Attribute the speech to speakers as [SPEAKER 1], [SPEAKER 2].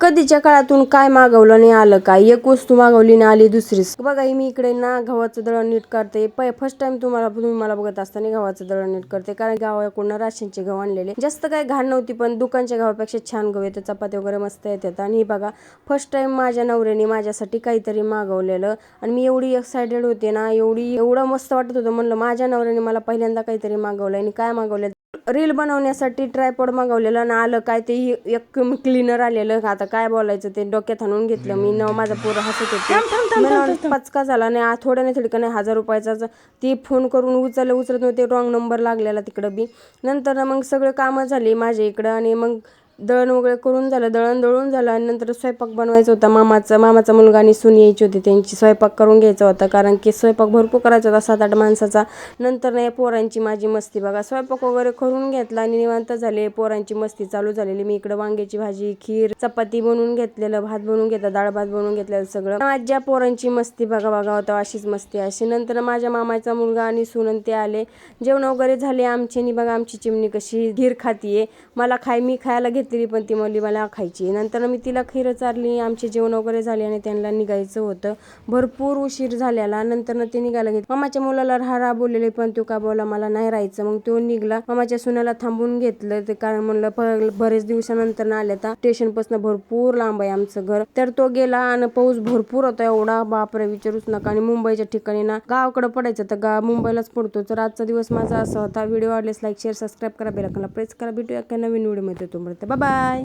[SPEAKER 1] कधीच्या काळातून काय मागवलं आणि आलं काय, एक वस्तू मागवली आणि आली दुसरीच. बघा मी इकडे ना गव्हाचं दळण नीट करते. फर्स्ट टाइम तुम्ही मला बघत असताना गव्हाचं दळण नीट करते, कारण गावाकडून राशनचे गहू आणलेले. जास्त काही घाण नव्हती, पण दुकानच्या गव्हापेक्षा छान गहू येते, चपाती वगैरे मस्त येतात. आणि बघा फर्स्ट टाइम माझ्या नवऱ्याने माझ्यासाठी काहीतरी मागवलेलं आणि मी एवढी एक्सायटेड होते ना, एवढं मस्त वाटत होतं. म्हणलं माझ्या नवऱ्याने मला पहिल्यांदा काहीतरी मागवलं. आणि काय मागवलं, रील बनवण्यासाठी ट्रायपॉड मागवलेलं आणि आलं काय ते एक क्लीनर आलेलं. आता काय बोलायचं, ते डोक्यात आणून घेतलं मी. माझा पोरं हसत होते. पचका झाला नाही, थोड्या नाही थोडी का नाही 1000 रुपयाचा. ती फोन करून उचलत नव्हते, रॉंग नंबर लागलेला तिकडं बी. नंतर मग सगळं कामं झाली माझ्या इकडं आणि मग दळण वगैरे करून झालं, दळण दळून झालं. आणि नंतर स्वयंपाक बनवायचा होता. मामाचा मुलगा आणि सून यायची होती, त्यांची स्वयंपाक करून घ्यायचा होता, कारण की स्वयंपाक भरपूर करायचा होता, 7-8 माणसाचा. नंतर नाही पोरांची माझी मस्ती बघा, स्वयंपाक वगैरे करून घेतला आणि निवांत झाले. पोरांची मस्ती चालू झालेली. मी इकडं वांग्याची भाजी, खीर, चपाती बनवून घेतलेलं, भात बनवून घेतला, डाळ भात बनवून घेतलेलं सगळं. माझ्या पोरांची मस्ती बघा होता, अशीच मस्ती अशी. नंतर माझ्या मामाचा मुलगा आणि सून ते आले, जेवण वगैरे झाले आमचे. आणि बघा आमची चिमणी कशी खीर खातीये. मी खायला घेतलेली, पण ती म्हणली मला खायची. नंतर मी तिला खीर चारली. आमचे जेवण वगैरे झाले आणि त्यांना निघायचं होतं, भरपूर उशीर झालेला. नंतर ते निघायला घेत. मामाच्या मुलाला राहा बोललेले, पण तो का बोला मला नाही राहायचं. मग तो निघला. मामाच्या सुनाला थांबून घेतलं, ते कारण म्हणलं बरेच दिवसानंतर आल्या. तर स्टेशन पासून भरपूर लांब आहे आमचं घर. तर तो गेला आणि पाऊस भरपूर होता, एवढा बापरे विचारूच नका. आणि मुंबईच्या ठिकाणी ना गावाकडे पडायचं तर मुंबईलाच पडतो. तर आजचा दिवस माझा असा होता. व्हिडिओ आवडल्यास लाईक शेअर सबस्क्राईब करा, बेल आयकॉनला प्रेस करा. भेटूया नवीन व्हिडिओ मध्ये. तोपर्यंत बाय बाय.